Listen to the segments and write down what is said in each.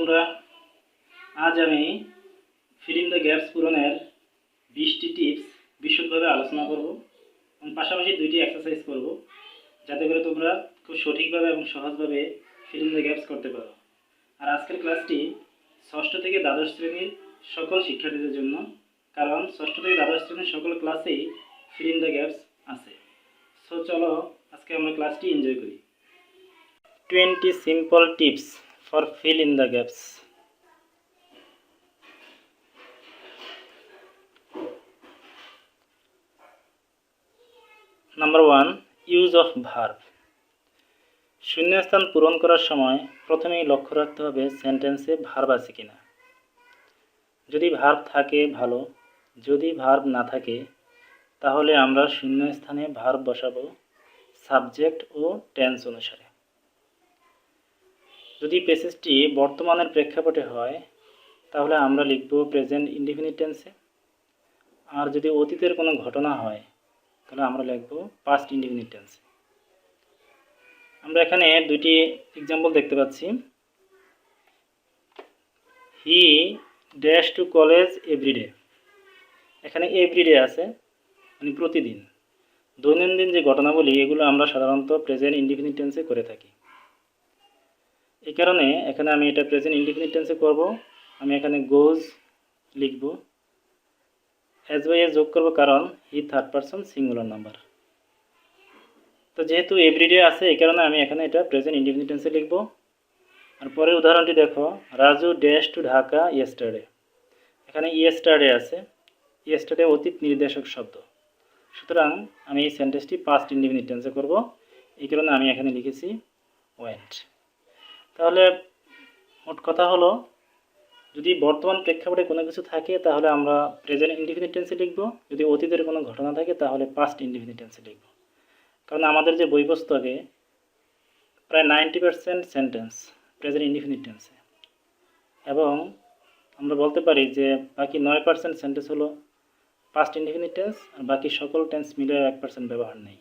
তোমরা। আজ আমি ফিল ইন দ্য গ্যাপস পূরণের 20টি টিপস বিশদভাবে আলোচনা করব এবং পাশাপাশি 2টি এক্সারসাইজ করব, যাতে করে তোমরা খুব সঠিকভাবে এবং সহজভাবে ফিল ইন দ্য গ্যাপস করতে পারো। আর আজকের ক্লাসটি ষষ্ঠ থেকে দ্বাদশ শ্রেণীর সকল শিক্ষার্থীদের জন্য, কারণ ষষ্ঠ থেকে দ্বাদশ শ্রেণীর সকল ক্লাসেই ফিল ইন দ্য গ্যাপস আছে। সো চলো আজকে আমরা ক্লাসটি এনজয় করি। 20 simple tips for fill in the gaps. Number 1, use of verb. শূন্যস্থান পূরণ করার সময় প্রথমেই লক্ষ্য রাখতে হবে সেন্টেন্সে ভার্ব আছে কিনা। যদি ভার্ব থাকে ভালো, যদি ভার্ব না থাকে তাহলে আমরা শূন্যস্থানে ভার্ব বসাবো সাবজেক্ট ও টেন্স অনুসারে। যদি প্যাসেজটি বর্তমানের প্রেক্ষাপটে হয় তাহলে আমরা লিখব প্রেজেন্ট ইনডিফিনিট টেন্সে, আর যদি অতীতের কোনো ঘটনা হয় তাহলে আমরা লিখব পাস্ট ইনডিফিনিট টেন্সে। আমরা এখানে দুটি এক্সাম্পল দেখতে পাচ্ছি। He dash to college everyday. এখানে এভরিডে আছে, মানে প্রতিদিন। দৈনন্দিন যে ঘটনাবলী এগুলো আমরা সাধারণত প্রেজেন্ট ইনডিফিনিট টেন্সে করে থাকি। এই কারণে এখানে আমি এটা প্রেজেন্ট ইনডিফিনিট টেন্সে করব। আমি এখানে গোজ লিখব, এস বাই এস যোগ করব, কারণ he third person singular number. তো যেহেতু এভরিডে আছে এই কারণে আমি এখানে এটা প্রেজেন্ট ইনডিফিনিট টেন্সে লিখব। আর পরের উদাহরণটি দেখো, Raju dash to Dhaka yesterday. এখানে ইয়েস্টারডে আছে, ইয়েস্টারডে অতীত নির্দেশক শব্দ, সুতরাং আমি এই সেন্টেন্সটি পাস্ট ইনডিফিনিট টেন্সে করব। এই কারণে আমি এখানে লিখেছি ওয়েন্ট। তাহলে মোট কথা হলো, যদি বর্তমান প্রেক্ষাপটে কোনো কিছু থাকে তাহলে আমরা প্রেজেন্ট ইনডিফিনিট টেন্সে লিখব, যদি অতীতের কোনো ঘটনা থাকে তাহলে পাস্ট ইনডিফিনিট টেন্সে লিখব। কারণ আমাদের যে বই পুস্তকে প্রায় 90% সেন্টেন্স প্রেজেন্ট ইনডিফিনিট টেন্সে, এবং আমরা বলতে পারি যে বাকি 9% সেন্টেন্স হলো পাস্ট ইনডিফিনিট টেন্স, আর বাকি সকল টেন্স মিলে 1% ব্যবহার নেই।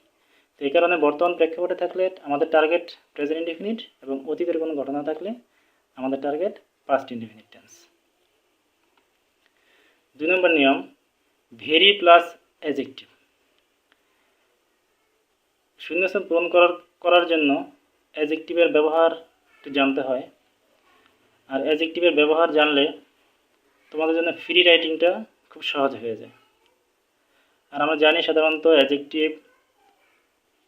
তো এই কারণে বর্তমান প্রেক্ষাপটে থাকলে আমাদের টার্গেট প্রেজেন্ট ইনডিফিনিট, এবং অতীতের কোনো ঘটনা থাকলে আমাদের টার্গেট পাস্ট ইনডিফিনিট টেন্স। 2 নম্বর নিয়ম, ভেরি প্লাস অ্যাডজেক্টিভ। শূন্যস্থান পূরণ করার জন্য অ্যাডজেক্টিভের ব্যবহার জানতে হয়, আর অ্যাডজেক্টিভের ব্যবহার জানলে তোমাদের জন্য ফ্রি রাইটিংটা খুব সহজ হয়ে যায়। আর আমরা জানি সাধারণত অ্যাডজেক্টিভ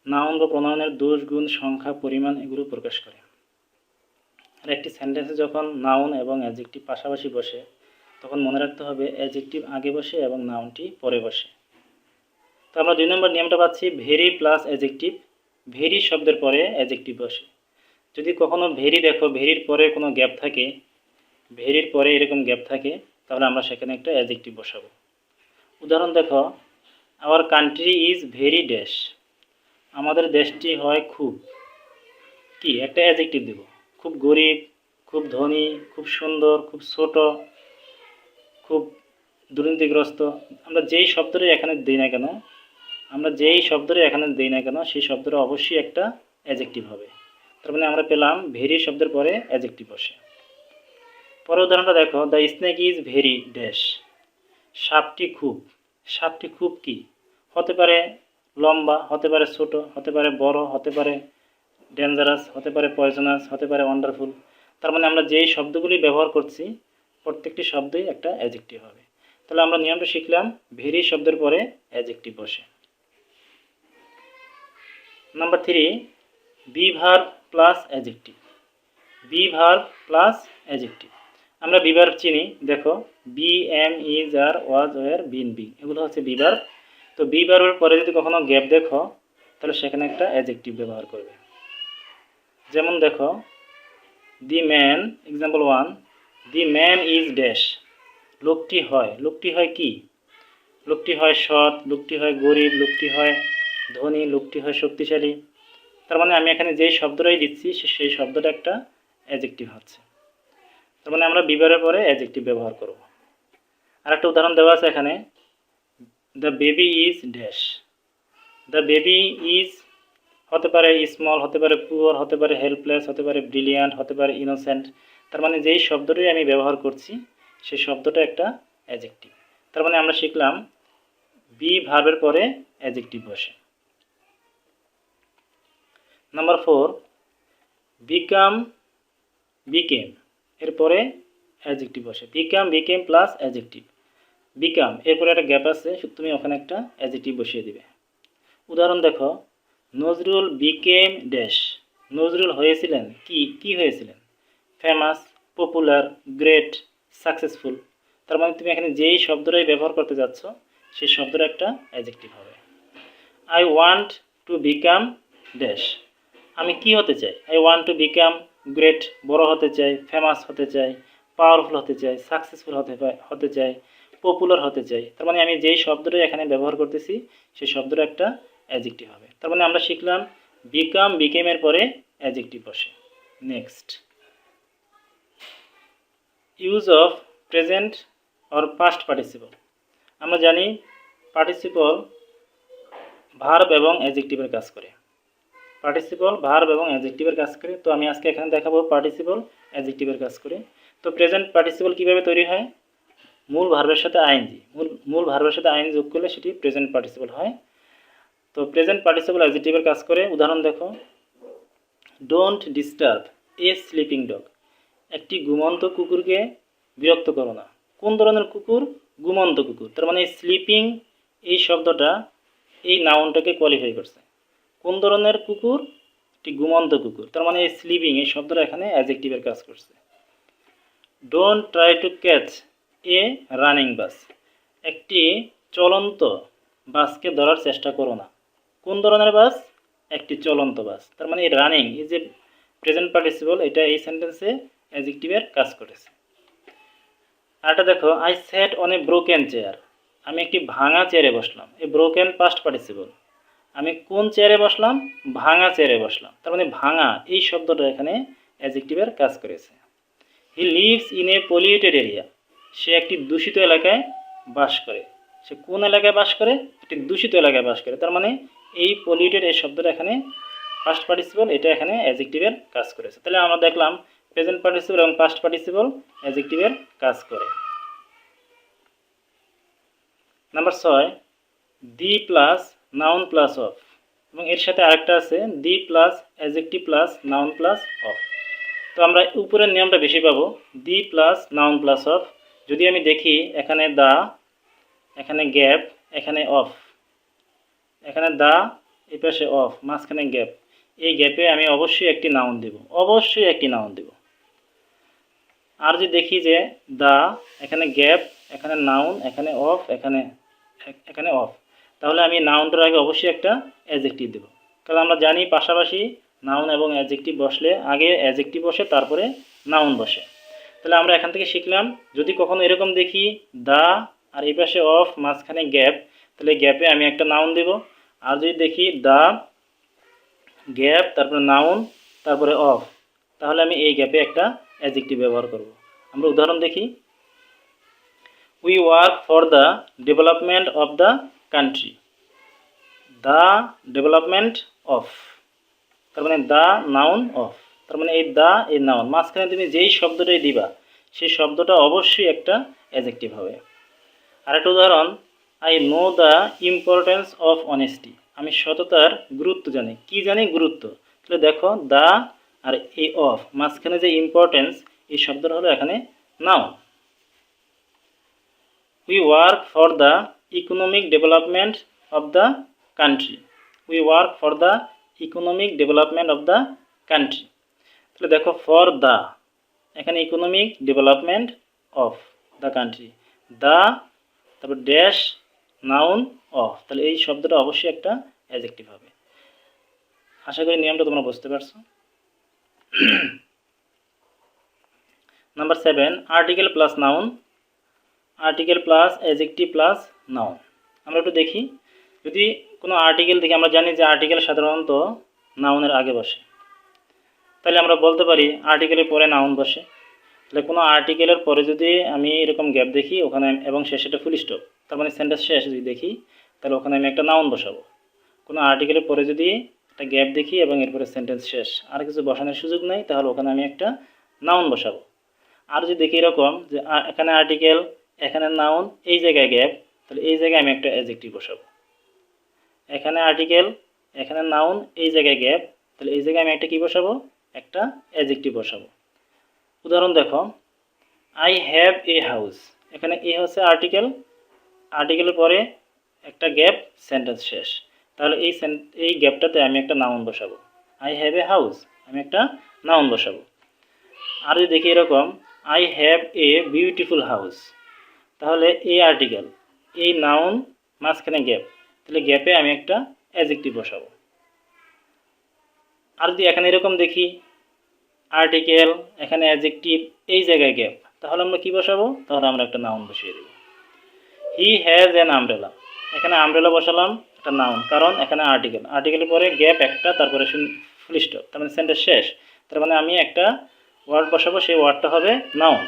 নাউন বা প্রোনাউনের দোষ, গুণ, সংখ্যা, পরিমাণ এগুলো প্রকাশ করে। আর একটি সেন্টেন্সে যখন নাউন এবং অ্যাডজেক্টিভ পাশাপাশি বসে তখন মনে রাখতে হবে অ্যাডজেক্টিভ আগে বসে এবং নাউনটি পরে বসে। তো আমরা 2 নম্বর নিয়মটা পাচ্ছি, ভেরি প্লাস অ্যাডজেক্টিভ। ভেরি শব্দের পরে অ্যাডজেক্টিভ বসে। যদি কখনো ভেরি দেখো, ভেরির পরে কোনো গ্যাপ থাকে, ভেরির পরে এরকম গ্যাপ থাকে, তাহলে আমরা সেখানে একটা অ্যাডজেক্টিভ বসাবো। উদাহরণ দেখো, our country is very dash. আমাদের দেশটি হয় খুব, কি একটা অ্যাডজেক্টিভ দেব, খুব গরিব, খুব ধনী, খুব সুন্দর, খুব ছোট, খুব দুর্নীতিগ্রস্ত। আমরা যেই শব্দটি এখানে দিই না কেন, সেই শব্দটা অবশ্যই একটা অ্যাডজেক্টিভ হবে। তার মানে আমরা পেলাম ভেরি শব্দের পরে অ্যাডজেক্টিভ বসে। পরের উদাহরণটা দেখো, the snake is very dash. সাপটি খুব। সাপটি খুব কি হতে পারে, লম্বা, হতে পারে ছোট, হতে পারে বড়, হতে পারে ডেঞ্জারাস, হতে পারে পয়জনাস, হতে পারে ওয়ান্ডারফুল। তার মানে আমরা যেই শব্দগুলি ব্যবহার করছি প্রত্যেকটি শব্দই একটা অ্যাডজেক্টিভ হবে। তাহলে আমরা নিয়মটা শিখলাম, ভেরি শব্দের পরে অ্যাডজেক্টিভ বসে। Number 3, be verb plus adjective. Be verb plus adjective. আমরা বি ভার্ব চিনি, দেখো be, am, is, are, was, were, been, being, এগুলো হচ্ছে বি ভার্ব। তো বি ভার্বের পরে যদি কখনো গ্যাপ দেখো তাহলে সেখানে একটা অ্যাডজেক্টিভ ব্যবহার করবে। যেমন দেখো, the man, example 1, the man is dash. লোকটি হয়। লোকটি হয় কি? লোকটি হয় সৎ, লোকটি হয় গরিব, লোকটি হয় ধনী, লোকটি হয় শক্তিশালী। তার মানে আমি এখানে যেই শব্দটাই দিচ্ছি সেই শব্দটা একটা অ্যাডজেক্টিভ হচ্ছে। তার মানে আমরা বি ভার্বের পরে অ্যাডজেক্টিভ ব্যবহার করব। আর একটা উদাহরণ দেওয়া আছে এখানে, the baby is dash. The baby is হতে পারে স্মল, হতে পারে পুয়ার, হতে পারে হেল্পলেস, হতে পারে ব্রিলিয়ান্ট, হতে পারে ইনোসেন্ট। তার মানে যেই শব্দটি আমি ব্যবহার করছি সেই শব্দটা একটা অ্যাডজেক্টিভ। তার মানে আমরা শিখলাম বি ভার্বের পরে অ্যাডজেক্টিভ বসে। নাম্বার 4, বিকাম বিকেম এরপরে অ্যাডজেক্টিভ বসে। Become became plus adjective. Become এরপরে একটা গ্যাপ আছে, তুমি ওখানে একটা অ্যাডজেক্টিভ বসিয়ে দিবে। উদাহরণ দেখো, নজরুল বিকেম ড্যাশ। নজরুল হয়েছিলেন কি হয়েছিলেন? Famous, popular, great, successful. তার মানে তুমি এখানে যেই শব্দটাই ব্যবহার করতে যাচ্ছ সেই শব্দটা একটা অ্যাডজেক্টিভ হবে। I want to become dash. আমি কি হতে চাই? I want to become great, বড় হতে চাই, ফেমাস হতে চাই, পাওয়ারফুল হতে চাই, সাকসেসফুল হতে চাই, পপুলার হতে চাই। তার মানে আমি যেই শব্দটা এখানে ব্যবহার করতেছি সেই শব্দটা একটা অ্যাডজেক্টিভ হবে। তার মানে আমরা শিখলাম বিকাম বিকেমের পরে অ্যাডজেক্টিভ বসে। Next, use of present or past participle. আমরা জানি পার্টিসিপল ভার্ব এবং অ্যাডজেক্টিভের কাজ করে। পার্টিসিপল ভার্ব এবং অ্যাডজেক্টিভের কাজ করে। তো আমি আজকে এখানে দেখাবো পার্টিসিপল অ্যাডজেক্টিভের কাজ করে। তো প্রেজেন্ট পার্টিসিপল কিভাবে তৈরি হয়? মূল ভার্বের সাথে আইএনজি, মূল ভার্বের সাথে আইএনজি যোগ করলে সেটি প্রেজেন্ট পার্টিসিপল হয়। তো প্রেজেন্ট পার্টিসিপল অ্যাডজেক্টিভের কাজ করে। উদাহরণ দেখো, don't disturb A sleeping dog. একটি ঘুমন্ত কুকুরকে বিরক্ত করো না। কোন ধরনের কুকুর? ঘুমন্ত কুকুর। তার মানে স্লিপিং এই শব্দটা এই নাউনটাকে কোয়ালিফাই করছে। কোন ধরনের কুকুর? একটি ঘুমন্ত কুকুর। তার মানে এই স্লিপিং এই শব্দটা এখানে অ্যাডজেক্টিভের কাজ করছে। Don't try to catch a running bus. একটি চলন্ত বাসকে ধরার চেষ্টা করো না। কোন ধরনের বাস? একটি চলন্ত বাস। তার মানে এই রানিং এই যে প্রেজেন্ট পার্টিসিপল, এটা এই সেন্টেন্সে অ্যাডজেক্টিভের কাজ করেছে। আরেকটা দেখো, I sat on a broken chair. আমি একটি ভাঙা চেয়ারে বসলাম। এই ব্রোকেন পাস্ট পার্টিসিপল। আমি কোন চেয়ারে বসলাম? ভাঙা চেয়ারে বসলাম। তার মানে ভাঙা এই শব্দটা এখানে অ্যাডজেক্টিভের কাজ করেছে। He lives in a polluted area. সে একটি দূষিত এলাকায় বাস করে। সে কোন এলাকায় বাস করে? একটি দূষিত এলাকায় বাস করে। তার মানে এই পলিউটেড এই শব্দটা এখানে পাস্ট পার্টিসিপল, এটা এখানে অ্যাডজেক্টিভের কাজ করেছে। তাহলে আমরা দেখলাম প্রেজেন্ট পার্টিসিপল এবং পাস্ট পার্টিসিপল অ্যাডজেক্টিভের কাজ করে। Number 6, the plus noun plus of. এবং এর সাথে আরেকটা আছে the plus adjective plus noun plus of. তো আমরা উপরের নিয়মটা বেশি পাবো, the plus noun plus of. যদি আমি দেখি এখানে দা, এখানে গ্যাপ, এখানে অফ, এখানে দা, এই পাশে অফ, মাঝখানে গ্যাপ। এই গ্যাপে আমি অবশ্যই একটি নাউন দেব, অবশ্যই একটি নাউন দেব। আর যদি দেখি যে দা, এখানে গ্যাপ, এখানে নাউন, এখানে অফ, এখানে অফ, তাহলে আমি নাউনটার আগে অবশ্যই একটা অ্যাডজেক্টিভ দেব। কারণ আমরা জানি পাশাপাশি নাউন এবং অ্যাডজেক্টিভ বসলে আগে অ্যাডজেক্টিভ বসে তারপরে নাউন বসে। তাহলে আমরা এখান থেকে শিখলাম যদি কখনো এরকম দেখি দা আর এই পাশে অফ, মাঝখানে গ্যাপ, তাহলে গ্যাপে আমি একটা নাউন দেব। আর যদি দেখি দা, গ্যাপ, তারপরে নাউন, তারপরে অফ, তাহলে আমি এই গ্যাপে একটা অ্যাডজেক্টিভ ব্যবহার করব। আমরা উদাহরণ দেখি, we work for the development of the country. The development of, তার মানে দ্য নাউন অফ। তার মানে এই দ্য এই নাউন, মাঝখানে তুমি যেই শব্দটাই দিবা সেই শব্দটা অবশ্যই একটা অ্যাডজেক্টিভ হবে। আরেকটা উদাহরণ, I know the importance of honesty. আমি সততার গুরুত্ব জানি। কি জানি? গুরুত্ব। তাহলে দেখো দ্য আর এই অফ, মাঝখানে যে ইম্পর্টেন্স এই শব্দটা হলো এখানে noun. We work for the economic development of the country. We work for the economic development of the country. তাহলে দেখো ফর দ্য, এখানে economic development of the country, the, তারপর ড্যাশ, নাউন, অফ। তাহলে এই শব্দটা অবশ্যই একটা অ্যাডজেক্টিভ হবে। আশা করি নিয়মটা তোমরা বুঝতে পারছো। Number 7, article plus noun, article plus adjective plus noun. আমরা একটু দেখি, যদি কোনো আর্টিকেল দেখি, আমরা জানি যে আর্টিকেল সাধারণত নাউনের আগে বসে, তাহলে আমরা বলতে পারি আর্টিকেলের পরে নাউন বসে। তাহলে কোনো আর্টিকেলের পরে যদি আমি এরকম গ্যাপ দেখি ওখানে এবং শেষে একটা ফুল স্টপ, তার মানে সেন্টেন্স শেষ যদি দেখি, তাহলে ওখানে আমি একটা নাউন বসাবো। কোনো আর্টিকেলের পরে যদি একটা গ্যাপ দেখি এবং এরপরে সেন্টেন্স শেষ, আর কিছু বসানোর সুযোগ নেই, তাহলে ওখানে আমি একটা নাউন বসাবো। আর যদি দেখি এরকম যে এখানে আর্টিকেল, এখানে নাউন, এই জায়গায় গ্যাপ, তাহলে এই জায়গায় আমি একটা অ্যাডজেক্টিভ বসাবো। এখানে আর্টিকেল, এখানে নাউন, এই জায়গায় গ্যাপ, তাহলে এই জায়গায় আমি একটা কি বসাবো, একটা অ্যাডজেক্টিভ বসাবো। উদাহরণ দেখো, আই হ্যাভ এ হাউস, এখানে এ হচ্ছে আর্টিকেল, আর্টিকেলের পরে একটা গ্যাপ, সেন্টেন্স শেষ। তাহলে এই গ্যাপটাতে আমি একটা নাউন বসাবো। আই হ্যাভ এ হাউস, আমি একটা নাউন বসাবো। আর যদি দেখি এরকম, I have a beautiful house, তাহলে এই আর্টিকেল, এই নাউন, মাঝখানে গ্যাপ, তাহলে গ্যাপে আমি একটা অ্যাডজেক্টিভ বসাবো। আর যদি এখানে এরকম দেখি, আর্টিকেল, এখানে অ্যাডজেক্টিভ, এই জায়গায় গ্যাপ, তাহলে আমরা কি বসাবো, তাহলে আমরা একটা নাউন বসিয়ে দেব। হি হ্যাজ অ্যান আমব্রেলা, এখানে আমব্রেলা বসালাম, একটা নাউন, কারণ এখানে আর্টিকেল, আর্টিকেলের পরে গ্যাপ একটা, তারপরে ফুল স্টপ, তার মানে সেন্টেন্স শেষ, তার মানে আমি একটা ওয়ার্ড বসাবো, সেই ওয়ার্ডটা হবে নাউন।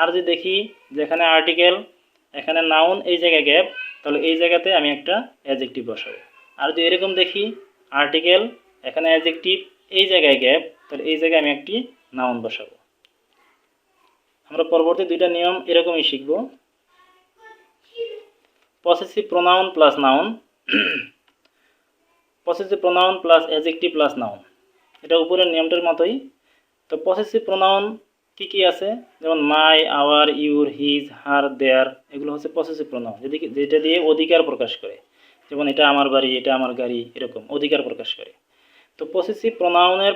আর যদি দেখি যে এখানে আর্টিকেল, এখানে নাউন, এই জায়গায় গ্যাপ, তাহলে এই জায়গাতে আমি একটা অ্যাডজেক্টিভ বসাবো। আর যদি এরকম দেখি, আর্টিকেল, এখানে অ্যাডজেক্টিভ, এই জায়গায় গ্যাপ, তাহলে এই জায়গায় আমি একটি নাউন বসাবো। আমরা পরবর্তী দুইটা নিয়ম এরকমই শিখব। Possessive pronoun plus noun, possessive pronoun plus adjective plus noun, এটা উপরের নিয়মটার মতোই। তো পসেসিভ প্রোনাউন কি কি আছে, যেমন মাই, আওয়ার, ইউর, হিজ, হার, দেয়ার, এগুলো হচ্ছে পসেসিভ প্রোনাউন, যেটা দিয়ে অধিকার প্রকাশ করে, যেমন এটা আমার বাড়ি, এটা আমার গাড়ি, এরকম অধিকার প্রকাশ করে। তো পসেসিভ প্রোনাউনের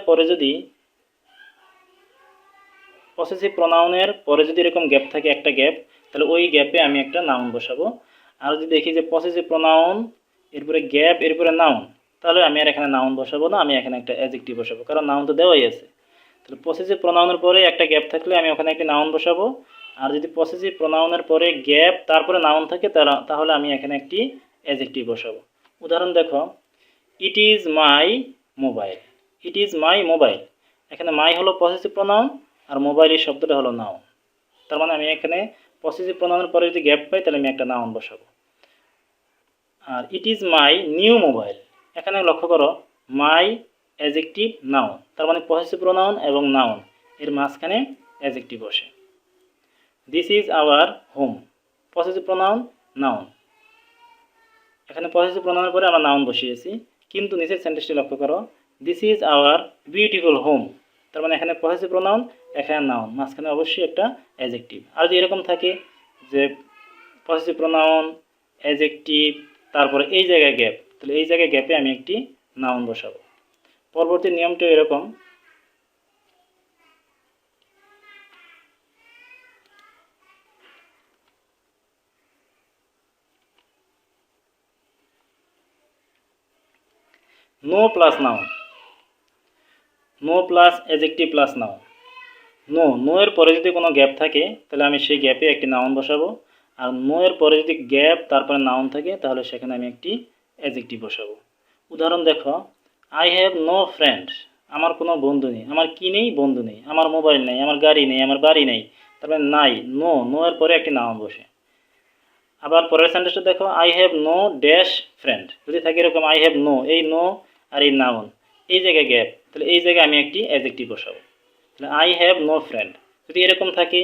পরে যদি এরকম গ্যাপ থাকে, একটা গ্যাপ, তাহলে ওই গ্যাপে আমি একটা নাউন বসাবো। আর যদি দেখি যে পসেসিভ প্রোনাউন, এরপরে গ্যাপ, এরপরে নাউন, তাহলে আমি আর এখানে নাউন বসাবো না, আমি এখানে একটা অ্যাডজেক্টিভ বসাবো, কারণ নাউন তো দেওয়াই আছে। তাহলে পসেসিভ প্রোনাউনের পরে একটা গ্যাপ থাকলে আমি ওখানে একটা নাউন বসাবো। আর যদি পসেসিভ প্রোনাউনের পরে গ্যাপ, তারপরে নাউন থাকে, তাহলে আমি এখানে একটি অ্যাডজেক্টিভ বসাবো। উদাহরণ দেখো, ইট is my mobile, it is my mobile, এখানে মাই হলো পসেসিভ প্রোনাউন, আর মোবাইলের শব্দটা হলো নাউন, তার মানে আমি এখানে পসেসিভ প্রোনাউনের পরে যদি গ্যাপ পাই, তাহলে আমি একটা নাউন বসাবো। আর it is my new mobile, এখানে লক্ষ্য করো, মাই, অ্যাডজেক্টিভ, নাউন, তার মানে পসেসিভ প্রোনাউন এবং নাউন, এর মাঝখানে অ্যাডজেক্টিভ বসে। This is our home, possessive pronoun, noun, এখানে পসেসিভ প্রোনাউনের পরে আমরা নাউন বসিয়েছি, কিন্তু নিচের সেন্টেন্সটি লক্ষ্য করো, this is our beautiful home, তার মানে এখানে পসেসিভ প্রোনাউন, এখানে নাউন, মাঝখানে অবশ্যই একটা অ্যাডজেক্টিভ। আর যদি এরকম থাকে যে পসেসিভ প্রোনাউন, অ্যাডজেক্টিভ, তারপরে এই জায়গায় গ্যাপ, তাহলে এই জায়গায় গ্যাপে আমি একটি নাউন বসাবো। পরবর্তী নিয়মটি এরকম, no plus noun, no plus adjective plus noun. No এর পরে যদি কোনো গ্যাপ থাকে, তাহলে আমি সেই গ্যাপে একটি নাউন বসাবো। আর নো এর পরে যদি গ্যাপ, তারপরে নাউন থাকে, তাহলে সেখানে আমি একটি অ্যাডজেক্টিভ বসাবো। উদাহরণ দেখো, আই হ্যাভ নো ফ্রেন্ড, আমার কোনো বন্ধু নেই, আমার কি নেই, বন্ধু নেই, আমার মোবাইল নেই, আমার গাড়ি নেই, আমার বাড়ি নেই, তারপরে নাই, নো এর পরে একটি নাউন বসে। আবার পরের সেন্টেন্সটা দেখো, I have no dash friend, যদি থাকে এরকম আই হ্যাভ নো, এই নো আর এই নাউন, এই জায়গায় গ্যাপ, তাহলে এই জায়গায় আমি একটি অ্যাডজেক্টিভ বসাবো। তাহলে আই হ্যাভ নো ফ্রেন্ড, যদি এরকম থাকে,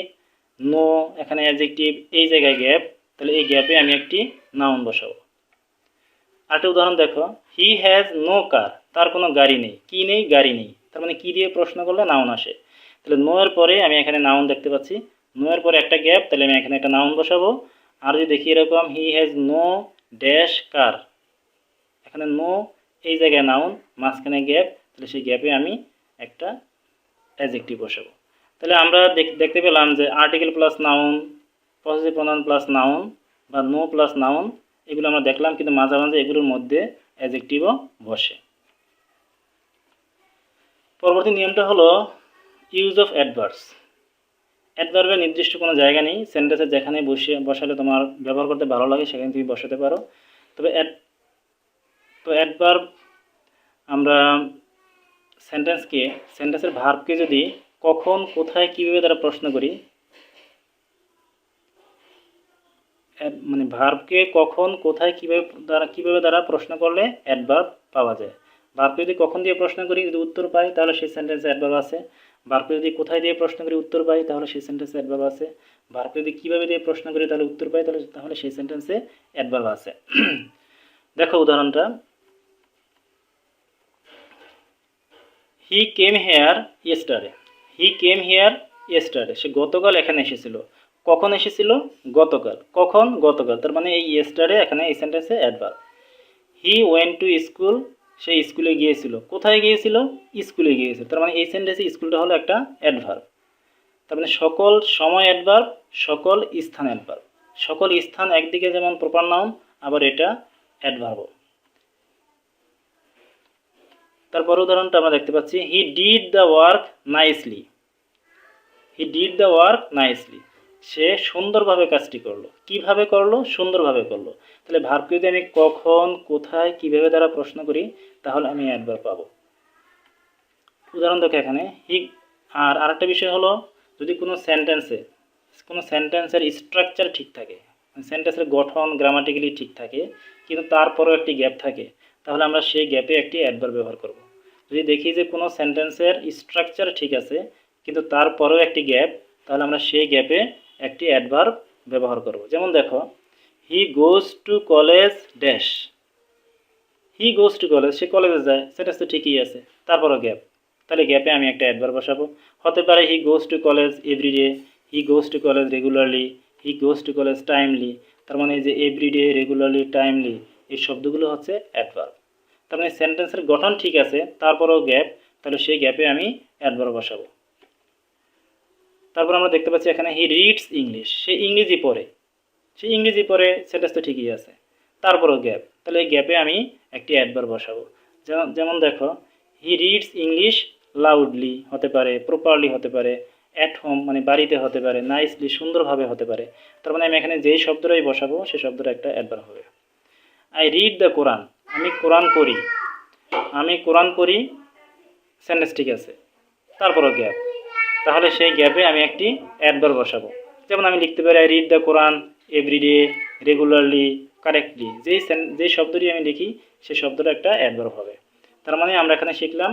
নো, এখানে অ্যাডজেক্টিভ, এই জায়গায় গ্যাপ, তাহলে এই গ্যাপে আমি একটি নাউন বসাবো। আরেকটা উদাহরণ দেখো, হি হ্যাজ নো কার, তার কোনো গাড়ি নেই, কি নেই, গাড়ি নেই, তার মানে কি দিয়ে প্রশ্ন করলে নাউন আসে, তাহলে নো এর পরে আমি এখানে নাউন দেখতে পাচ্ছি, নো এর পরে একটা গ্যাপ, তাহলে আমি এখানে একটা নাউন বসাবো। আর যদি দেখি এরকম, হি হ্যাজ নো ড্যাশ কার, এখানে নো, এই জায়গায় নাউন, মাঝখানে গ্যাপ, তাহলে সেই গ্যাপে আমি একটা অ্যাডজেক্টিভ বসাবো। তাহলে আমরা দেখতে পেলাম যে article plus noun, possessive pronoun plus noun, বা নো প্লাস নাউন, এগুলো আমরা দেখলাম, কিন্তু মাঝে মাঝে এগুলোর মধ্যে অ্যাডজেক্টিভও বসে। পরবর্তী নিয়মটা হলো ইউজ অফ অ্যাডভার্বস। অ্যাডভার্বের নির্দিষ্ট কোনো জায়গা নেই, সেন্টেন্সে যেখানে বসালে তোমার ব্যবহার করতে ভালো লাগে সেখানে তুমি বসাতে পারো। তবে অ্যাডভার্ব আমরা সেন্টেন্সের ভার্বকে যদি কখন, কোথায়, কীভাবে দ্বারা প্রশ্ন করি, মানে ভার্বকে কখন, কোথায়, কীভাবে দ্বারা প্রশ্ন করলে অ্যাডভার্ব পাওয়া যায়। ভার্বকে যদি কখন দিয়ে প্রশ্ন করি, যদি উত্তর পাই, তাহলে সেই সেন্টেন্সে অ্যাডভার্ব আছে। ভার্বকে যদি কোথায় দিয়ে প্রশ্ন করে উত্তর পাই তাহলে সেই সেন্টেন্সে অ্যাডভার্ব আছে। ভার্বকে যদি কীভাবে দিয়ে প্রশ্ন করে তাহলে উত্তর পাই তাহলে সেই সেন্টেন্সে অ্যাডভার্ব আছে। দেখো উদাহরণটা, he came here yesterday. He came here yesterday, সে গতকাল এখানে এসেছিল। কখন এসেছিল? গতকাল। কখন? গতকাল। তার মানে এই ইয়েস্টারডে এখানে এই সেন্টেন্সে adverb. He went to school, সে স্কুলে গিয়েছিল। কোথায় গিয়েছিল? স্কুলে গিয়েছিল। তার মানে এই সেন্টেন্সে স্কুলটা হলো একটা অ্যাডভার্ব। তার মানে সকল সময় অ্যাডভার্ব, সকল স্থান অ্যাডভার্ব। সকল স্থান একদিকে যেমন প্রপার নাউন, আবার এটা অ্যাডভার্বও। তারপর উদাহরণটা আমরা দেখতে পাচ্ছি, he did the work nicely. He did the work nicely, সে সুন্দরভাবে কাজটি করলো। কিভাবে করলো? সুন্দরভাবে করলো। তাহলে ভার্বকে যদি আমি কখন, কোথায়, কিভাবে দ্বারা প্রশ্ন করি তাহলে আমি অ্যাডভার্ব পাবো। উদাহরণ দেখো এখানে হি। আর আরেকটা বিষয় হলো, যদি কোনো সেন্টেন্সের স্ট্রাকচার ঠিক থাকে, সেন্টেন্সের গঠন গ্রামাটিক্যালি ঠিক থাকে, কিন্তু তারপরও একটি গ্যাপ থাকে, তাহলে আমরা সেই গ্যাপে একটি অ্যাডভার্ব ব্যবহার করব। যদি দেখি যে কোনো সেন্টেন্সের স্ট্রাকচার ঠিক আছে কিন্তু তারপরেও একটি গ্যাপ, তাহলে আমরা সেই গ্যাপে একটি অ্যাডভার্ব ব্যবহার করব। যেমন দেখো, he goes to college dash. He goes to college, সে কলেজে যায়, সেন্টেন্স তো ঠিকই আছে, তারপরও গ্যাপ, তাহলে গ্যাপে আমি একটা অ্যাডভার্ব বসাবো। হতে পারে he goes to college every day, he goes to college regularly, he goes to college timely. তার মানে এই যে এভরিডে, রেগুলারলি, টাইমলি, এই শব্দগুলো হচ্ছে অ্যাডভার্ব। তার মানে সেন্টেন্সের গঠন ঠিক আছে তারপরেও গ্যাপ, তাহলে সেই গ্যাপে আমি অ্যাডভার্ব বসাবো। তারপর আমরা দেখতে পাচ্ছি এখানে হি রিডস ইংলিশ, সে ইংরেজি পড়ে। সে ইংরেজি পড়ে, সেন্টেন্স তো ঠিকই আছে, তারপরও গ্যাপ, তাহলে এই গ্যাপে আমি একটি অ্যাডভার্ব বসাবো। যেমন দেখো, হি রিডস ইংলিশ লাউডলি হতে পারে, প্রপারলি হতে পারে, অ্যাট হোম মানে বাড়িতে হতে পারে, নাইসলি সুন্দরভাবে হতে পারে। তার মানে আমি এখানে যেই শব্দটাই বসাবো সেই শব্দটা একটা অ্যাডভার্ব হবে। আই রিড দ্য কোরআন, আমি কোরআন পড়ি। আমি কোরআন পড়ি, সেন্টেন্স ঠিক আছে, তারপরও গ্যাপ, তাহলে সেই গ্যাপে আমি একটি অ্যাডভার্ব বসাবো। যেমন আমি লিখতে পারি I read the Quran everyday, regularly, correctly. যেই শব্দটি আমি লিখি সেই শব্দটা একটা অ্যাডভার্ব হবে। তার মানে আমরা এখানে শিখলাম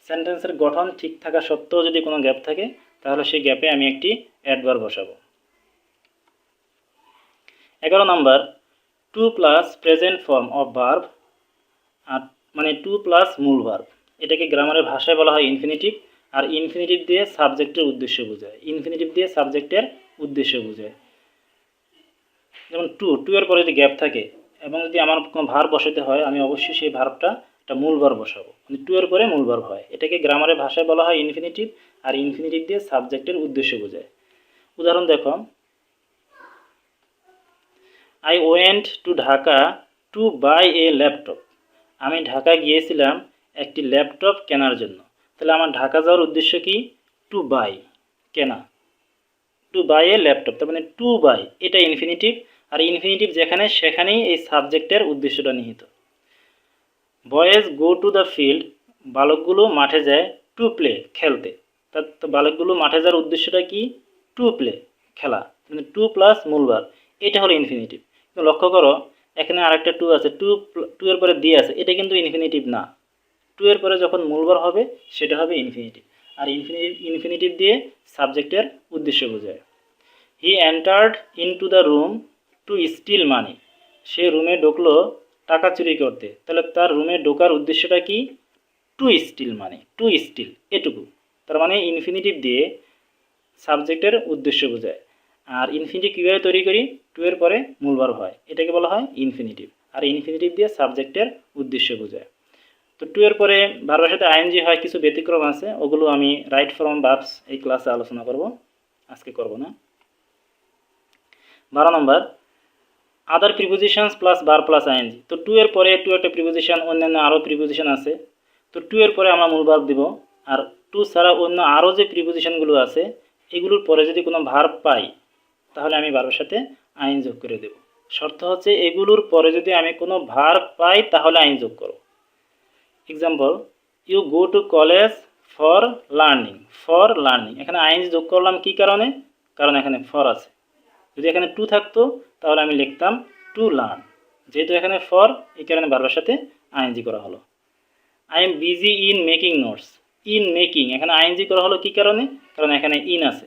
সেন্টেন্সের গঠন ঠিক থাকা সত্ত্বেও যদি কোনো গ্যাপ থাকে তাহলে সেই গ্যাপে আমি একটি অ্যাডভার্ব বসাবো। 11 number, to plus present form of verb, আর মানে টু প্লাস মূল ভার্ব। এটাকে গ্রামারের ভাষায় বলা হয় ইনফিনিটিভ। আর ইনফিনিটিভ দিয়ে সাবজেক্টের উদ্দেশ্য বোঝায়। ইনফিনিটিভ দিয়ে সাবজেক্টের উদ্দেশ্য বোঝায়। যেমন টু এর পরে যদি গ্যাপ থাকে এবং যদি আমার কোনো ভার্ব বসাতে হয়, আমি অবশ্যই সেই ভার্বটা একটা মূল ভার্ব বসাবো। মানে টু এর পরে মূল ভার্ব হয়, এটাকে গ্রামারের ভাষায় বলা হয় ইনফিনিটিভ। আর ইনফিনিটিভ দিয়ে সাবজেক্টের উদ্দেশ্য বোঝায়। উদাহরণ দেখো, I went to Dhaka to buy a laptop. আমি ঢাকা গিয়েছিলাম একটি ল্যাপটপ কেনার জন্য। তাহলে আমার ঢাকা যাওয়ার উদ্দেশ্য কি? টু বাই, কেনা। টু বাই এ ল্যাপটপ, তার মানে টু বাই এটা ইনফিনিটিভ। আর ইনফিনিটিভ যেখানে সেখানেই এই সাবজেক্টের উদ্দেশ্যটা নিহিত। Boys go to the field, বালকগুলো মাঠে যায় টু প্লে, খেলতে। তো বালকগুলো মাঠে যাওয়ার উদ্দেশ্যটা কি? টু প্লে, খেলা। মানে টু প্লাস মূল ভার্ব, এটা হলো ইনফিনিটিভ। কিন্তু লক্ষ্য করো এখানে আরেকটা টু আছে, টু এর পরে দিয়ে আছে, এটা কিন্তু ইনফিনিটিভ না। টু এর পরে যখন মূল ভার্ব হবে সেটা হবে ইনফিনিটিভ। আর ইনফিনিটিভ দিয়ে সাবজেক্টের উদ্দেশ্য বোঝায়। He entered into the room to steal money, সে রুমে ঢুকলো টাকা চুরি করতে। তাহলে তার রুমে ঢোকার উদ্দেশ্যটা কি? টু স্টিল মানি, টু স্টিল এটুকু। তার মানে ইনফিনিটিভ দিয়ে সাবজেক্টের উদ্দেশ্য বোঝায়। আর ইনফিনিটিভ কীভাবে তৈরি করি? টু এর পরে মূল ভার্ব হয়, এটাকে বলা হয় ইনফিনিটিভ। আর ইনফিনিটিভ দিয়ে সাবজেক্টের উদ্দেশ্য বোঝায়। তো টু এর পরে ভার্বের সাথে আইএনজি হয়, কিছু ব্যতিক্রম আছে, ওগুলো আমি রাইট ফর্ম ভার্বস এই ক্লাসে আলোচনা করব, আজকে করব না। 12 number, other prepositions plus verb plus ING. তো টু এর পরে টু একটা প্রিপোজিশন, অন্যান্য আরও প্রিপোজিশন আছে। তো টু এর পরে আমরা মূল ভার্ব দিব। আর টু ছাড়া অন্য আরও যে প্রিপোজিশনগুলো আছে এগুলোর পরে যদি কোনো ভার্ব পাই তাহলে আমি ভার্বের সাথে আইন যোগ করে দেব। শর্ত হচ্ছে এগুলোর পরে যদি আমি কোনো ভার্ব পাই তাহলে আইন যোগ করব। Example, you go to college for learning. For learning, এখানে আইএনজি যোগ করলাম কি কারণে? কারণ এখানে ফর আছে। যদি এখানে টু থাকতো তাহলে আমি লিখতাম টু লার্ন। যেহেতু এখানে ফর, এই কারণে ভার্বের সাথে আইএনজি করা হলো। I am busy in making notes. In making, এখানে আইএনজি করা হলো কি কারণে? কারণ এখানে ইন আছে।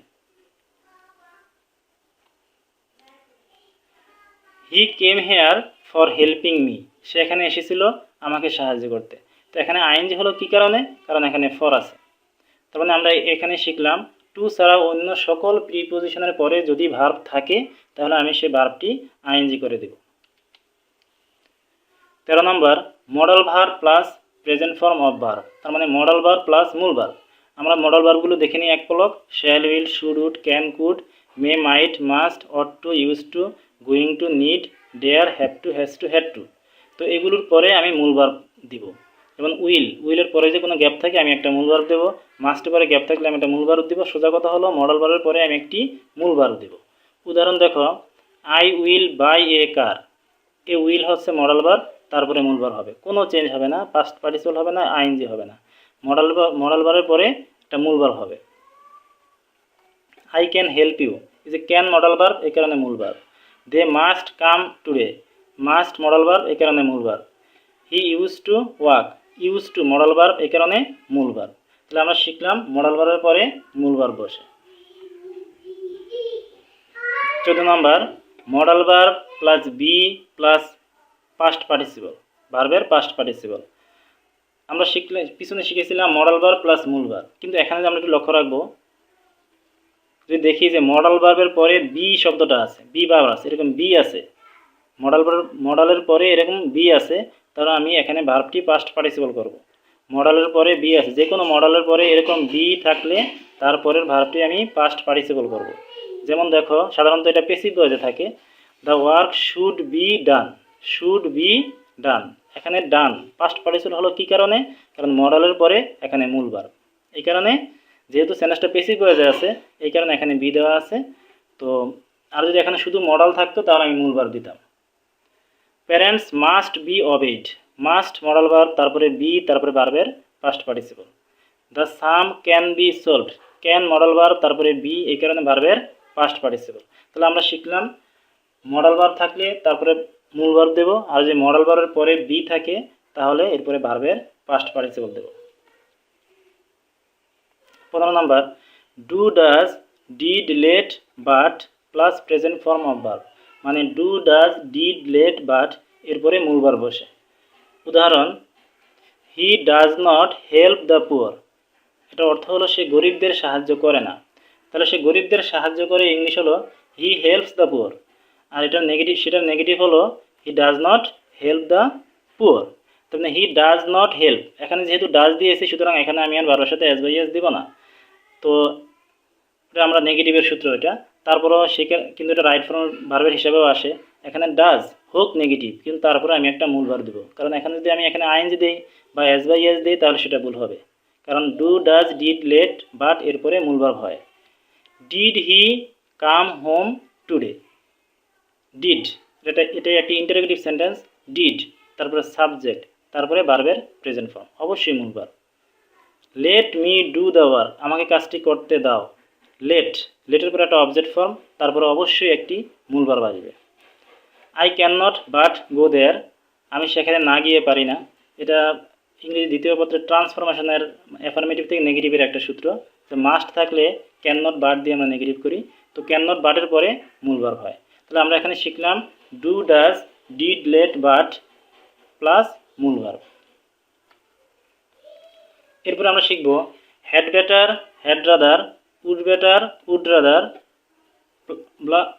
He came here for helping me, সে এখানে এসেছিল আমাকে সাহায্য করতে। তো এখানে আইএনজি হলো কি কারণে? কারণ এখানে ফর আছে। তার মানে আমরা এখানে শিখলাম টু ছাড়া অন্য সকল প্রিপোজিশনের পরে যদি ভার্ব থাকে তাহলে আমি সেই ভার্বটি আইএনজি করে দেব। 13 number modal verb plus present form of verb, তার মানে মডাল ভার্ব প্লাস মূল ভার্ব। আমরা মডাল ভার্বগুলো দেখে নিই এক পলক। Shall, will, should, would, can, could, may, might, must, ought to, use to, going to, need, dare, have to, has to, had to. তো এগুলোর পরে আমি মূল ভার্ব দিব। যেমন উইলের পরে যে কোনো গ্যাপ থাকে আমি একটা মূল ভার্ব দেবো। মাস্টের পরে গ্যাপ থাকলে আমি একটা মূল ভার্ব দিব। সোজা কথা হলো মডাল ভার্বের পরে আমি একটি মূল ভার্ব দেব। উদাহরণ দেখো, I will buy A car, A will হচ্ছে মডাল ভার্ব, তারপরে মূল ভার্ব হবে, কোনো চেঞ্জ হবে না, পাস্ট পার্টিসিপল হবে না, আইএনজি হবে না। মডাল ভার্বের পরে একটা মূল ভার্ব হবে। আই ক্যান হেল্প ইউ, এই যে ক্যান মডাল ভার্ব, এই কারণে মূল verb. They must come today, must modal verb, এই কারণে মূল verb. He use to walk, use to modal verb, এই কারণে মূল ভার্ব। তাহলে আমরা শিখলাম মডাল ভার্বের পরে মূল ভার্ব বসে। 14 number modal verb plus be plus past participle, ভার্বের পাস্ট পার্টিসিপল। আমরা পিছনে শিখেছিলাম মডাল ভার্ব প্লাস মূল ভার্ব, কিন্তু এখানে আমরা একটু লক্ষ্য রাখবো, যদি দেখি যে মডাল ভার্বের পরে বি শব্দটা আছে, বি ভার্ব আছে, এরকম বি আছে, মডালের পরে এরকম বি আছে, তাহলে আমি এখানে ভার্বটি পাস্ট পার্টিসিপল করব। মডালের পরে বি আছে, যে কোনো মডালের পরে এরকম বি থাকলে তারপরের ভার্বটি আমি পাস্ট পার্টিসিপল করব। যেমন দেখো, সাধারণত এটা প্যাসিভ ভয়েসে থাকে, the work should be done, should be ডান, এখানে ডান পাস্ট পার্টিসিপল হলো কি কারণে? কারণ মডালের পরে এখানে মূল ভার্ব, এই কারণে যেহেতু সেন্টেন্সটা প্যাসিভ ভয়েসে আছে এই কারণে এখানে বি দেওয়া আছে। তো আর যদি এখানে শুধু মডাল থাকতো তাহলে আমি মূল ভার্ব দিতাম। Parents must be obeyed, must modal verb, তারপরে বি, তারপরে ভার্বের past participle. The sum can be solved, can modal verb, তারপরে বি, এই কারণে ভার্বের পাস্ট পার্টিসিপল। তাহলে আমরা শিখলাম মডাল ভার্ব থাকলে তারপরে মূল ভার্ব দেব, আর যদি মডাল ভার্বের পরে বি থাকে তাহলে এরপরে ভার্বের পাস্ট পার্টিসিপল দেব। 15 number do, does, did, let, but plus present form of verb, মানে do, does, did, let, but এরপরে মূল ভার্ব বসে। উদাহরণ, he does not help the poor, এটা অর্থ হলো সে গরিবদের সাহায্য করে না। তাহলে সে গরিবদের সাহায্য করে ইংলিশ হলো হি হেল্পস দ্য পুয়ার। আর এটার নেগেটিভ, সেটার নেগেটিভ হলো হি does not help the poor. তাহলে হি ডাজ নট হেল্প, এখানে যেহেতু ডাজ দিয়েছি সুতরাং এখানে আমি আর ভার্বের সাথে এস বাই এস দিব না। তো এটা আমরা নেগেটিভের সূত্র এটা, তারপরও সেখানে কিন্তু এটা রাইট ফর্ম ভার্বের হিসাবেও আসে। এখানে ডাজ হোক নেগেটিভ, কিন্তু তারপরে আমি একটা মূল ভার্ব দেবো, কারণ এখানে যদি আমি এখানে আইএনজি দিই বা এস বাই এস দিই তাহলে সেটা ভুল হবে, কারণ do, does, did, let, but এরপরে মূল ভার্ব হয়। Did he come home today, did এটা একটি ইন্টারোগেটিভ সেন্টেন্স, ডিড তারপরে সাবজেক্ট, তারপরে ভার্বের প্রেজেন্ট ফর্ম, অবশ্যই মূল verb. Let me do the work, আমাকে কাজটি করতে দাও, লেটের পরে একটা অবজেক্ট ফর্ম, তারপরে অবশ্যই একটি মূল ভার্ব আসবে। I can not but go there, আমি সেখানে না গিয়ে পারি না, এটা ইংরেজি দ্বিতীয় পত্রের ট্রান্সফরমেশনের অ্যাফার্মেটিভ থেকে নেগেটিভের একটা সূত্র। তো মাস্ট থাকলে ক্যান নট বাট দিয়ে আমরা নেগেটিভ করি, তো ক্যান নট বাটের পরে মূল ভার্ব হয়। তাহলে আমরা এখানে শিখলাম do, does, did, let, but plus মূল ভার্ব। এরপর আমরা শিখব had better, had rather, would better, would rather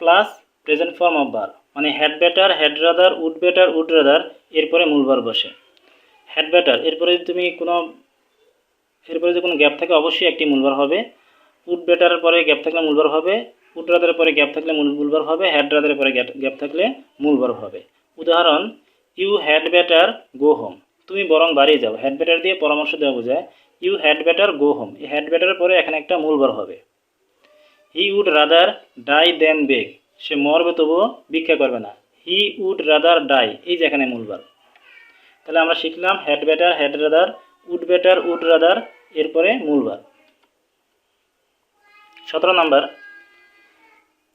plus present form of verb, মানে had better, had rather, would better, would rather এরপরে মূল ভার্ব বসে। হ্যাড বেটার এরপরে যদি কোনো গ্যাপ থাকে অবশ্যই একটি মূল ভার্ব হবে। উড বেটারের পরে গ্যাপ থাকলে মূল ভার্ব হবে, উড রাদারের পরে গ্যাপ থাকলে মূল ভার্ব হবে, হ্যাড রাদারের পরে গ্যাপ থাকলে মূল ভার্ব হবে। উদাহরণ, you had better go home, তুমি বরং বাড়ি যাও, হ্যাড বেটার দিয়ে পরামর্শ দেওয়া বোঝায়। You had better go home, এই হ্যাড বেটারের পরে এখানে একটা মূল ভার্ব হবে। He would rather die than beg, সে মরবে তবুও ভিক্ষা করবে না, হি উড রাদার ডাই, এই যে এখানে মূল ভার্ব। তাহলে আমরা শিখলাম had better, had rather, would better, would rather এরপরে মূল verb. 17 number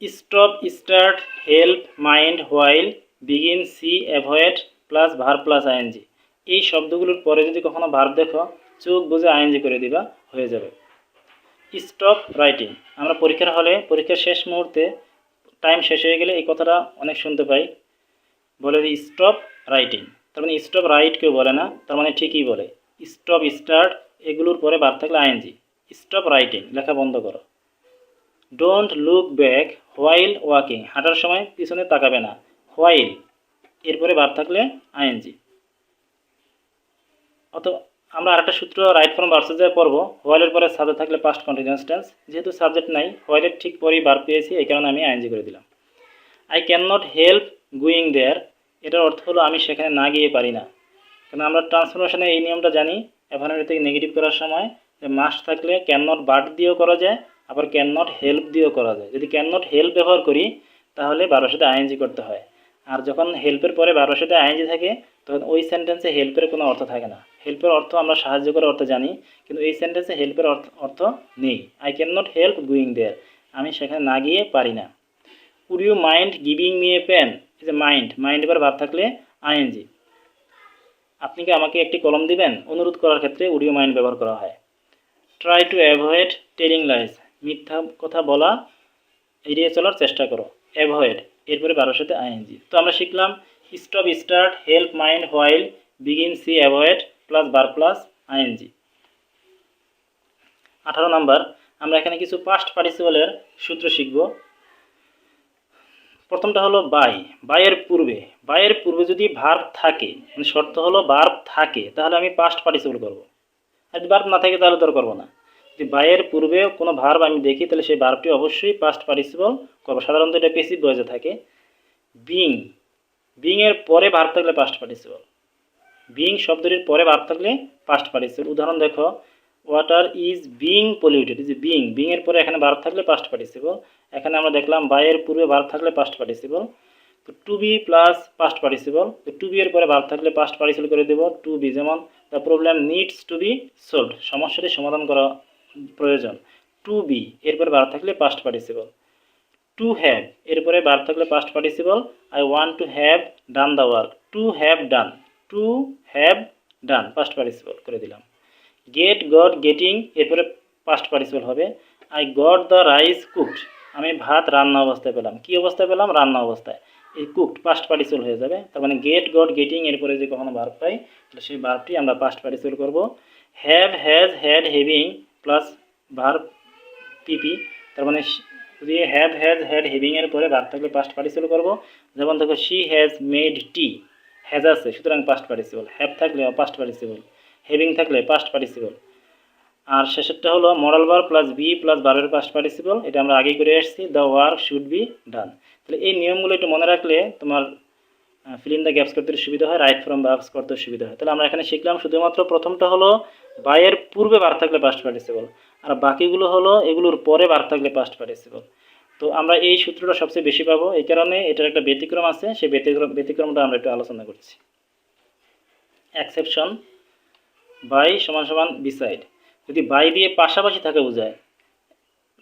stop, start, help, mind, while, begin, see, avoid plus verb plus ING. এই শব্দগুলোর পরে যদি কখনো ভার্ব দেখো চোখ বুঝে আইএনজি করে দিবা, হয়ে যাবে। স্টপ রাইটিং, আমরা পরীক্ষার হলে পরীক্ষার শেষ মুহূর্তে টাইম শেষ হয়ে গেলে এই কথাটা অনেক শুনতে পাই, বলে যে স্টপ রাইটিং। তার মানে স্টপ রাইট কেউ বলে না, তার মানে ঠিকই বলে। স্টপ, স্টার্ট এগুলোর পরে ভার্ব থাকলে আইএনজি। স্টপ রাইটিং, লেখা বন্ধ করো। Don't look back while walking, হাঁটার সময় পিছনে তাকাবে না। হোয়াইল এরপরে ভার্ব থাকলে আইএনজি। অত আমরা আরেকটা সূত্র রাইট ফ্রম ভার্সেসে পড়বো, হোয়াইলের পরে সাবজেক্ট থাকলে পাস্ট কন্টিনিউয়াস টেন্স। যেহেতু সাবজেক্ট নাই, হোয়াইলের ঠিক পরেই ভার্ব পেয়েছি, এই কারণে আমি আইএনজি করে দিলাম। I can not help going there, এটার অর্থ হলো আমি সেখানে না গিয়ে পারি না। কারণ আমরা ট্রান্সফরমেশনে এই নিয়মটা জানি, অ্যাফার্মেটিভ থেকে নেগেটিভ করার সময় যে মাস্ট থাকলে ক্যান নট বাট দিয়েও করা যায়, আবার ক্যান নট হেল্প দিয়েও করা যায়। যদি ক্যান নট হেল্প ব্যবহার করি তাহলে বারোর সাথে আইএনজি করতে হয়, আর যখন হেল্পের পরে বারোর সাথে আইএনজি থাকে তখন ওই সেন্টেন্সে হেল্পের কোনো অর্থ থাকে না। হেল্পের অর্থ আমরা সাহায্য করার অর্থ জানি, কিন্তু এই সেন্টেন্সে হেল্পের অর্থ নেই। I can not help going there, আমি সেখানে না গিয়ে পারি না। Would you mind giving me a pen, এই যে মাইন্ড, মাইন্ড এবার ভার্ব থাকলে আইএনজি। আপনি কি আমাকে একটি কলম দিবেন, অনুরোধ করার ক্ষেত্রে উড ইউ মাইন্ড ব্যবহার করা হয়। Try to avoid telling lines, মিথ্যা কথা বলা এড়িয়ে চলার চেষ্টা করো। অ্যাভয়েড এরপরে বারোর সাথে আইএনজি। তো আমরা শিখলাম stop, start, help, mind, while, begin, see, avoid plus verb plus ING. 18 number, আমরা এখানে কিছু পাস্ট পার্টিসিপলের সূত্র শিখব। প্রথমটা হলো বাই, বাইয়ের পূর্বে, বাইয়ের পূর্বে যদি ভার্ব থাকে, মানে শর্ত হলো ভার্ব থাকে, তাহলে আমি পাস্ট পার্টিসিপল করব। আর যদি ভার্ব না থাকে তাহলে তো আর করবো না। যদি বাইয়ের পূর্বে কোনো ভার্ব আমি দেখি তাহলে সেই ভার্বটি অবশ্যই পাস্ট পার্টিসিপল করবো। সাধারণত এটা প্যাসিভ ভয়েসে থাকে। বিং, বিং এর পরে ভার্ব থাকলে পাস্ট পার্টিসিপল। বিং শব্দটির পরে ভার্ব থাকলে পাস্ট পার্টিসিপল। উদাহরণ দেখো, water is being polluted, is being, being এর পরে এখানে ভার্ব থাকলে পাস্ট পার্টিসিপল। এখানে আমরা দেখলাম বাইয়ের পূর্বে ভার্ব থাকলে পাস্ট পার্টিসিপল। তো to be plus past participle, তো টু বি এর পরে ভার্ব থাকলে পাস্ট পার্টিসিপল করে দেব টু বি। যেমন the problem needs to be solved, সমস্যাটি সমাধান করা প্রয়োজন। টু বি এরপরে ভার্ব থাকলে পাস্ট পার্টিসিপল। টু হ্যাভ এরপরে ভার্ব থাকলে past participle. I want to have done the work, to have done, to have done past participle করে দিলাম। গেট, গট, গেটিং এরপরে পাস্ট পার্টিসিপল হবে। I got the rice cooked, আমি ভাত রান্না অবস্থায় পেলাম। কি অবস্থায় পেলাম? রান্না অবস্থায়। এই কুকড পাস্ট পার্টিসিপল হয়ে যাবে। তার মানে গেট, গট, গেটিং এরপরে যে কখনো ভার্ব পাই তাহলে সেই ভার্বটি আমরা পাস্ট পার্টিসিপল করব। Have, has, had, having plus verb PP, তার মানে যদি হ্যাভ, হ্যাজ, হ্যাড, হ্যাভিং এর পরে ভার্ব থাকলে পাস্ট পার্টিসিপল করব। যেমন দেখো she has made tea, has আছে সুতরাং পাস্ট পার্টিসিপল। হ্যাভ থাকলে পাস্ট পার্টিসিপল, হ্যাভিং থাকলে পাস্ট পার্টিসিপল। আর শেষেরটা হলো modal verb plus be plus ভার্বের পাস্ট পার্টিসিপল, এটা আমরা আগেই করে আসছি। The work should be done. তাহলে এই নিয়মগুলো একটু মনে রাখলে তোমার ফিল ইন দ্য গ্যাপস করতে সুবিধা হয়, রাইট ফ্রম ভার্বস করতে সুবিধা হয়। তাহলে আমরা এখানে শিখলাম শুধুমাত্র প্রথমটা হলো বাইয়ের পূর্বে ভার্ব থাকলে পাস্ট পার্টিসিপল, আর বাকিগুলো হলো এগুলোর পরে ভার্ব থাকলে পাস্ট পার্টিসিপল। তো আমরা এই সূত্রটা সবচেয়ে বেশি পাবো, এই কারণে এটার একটা ব্যতিক্রম আছে, সেই ব্যতিক্রমটা আমরা একটু আলোচনা করছি। এক্সেপশন, বাই সমান সমান বিসাইড, যদি বাই দিয়ে পাশাপাশি থাকা বোঝায়,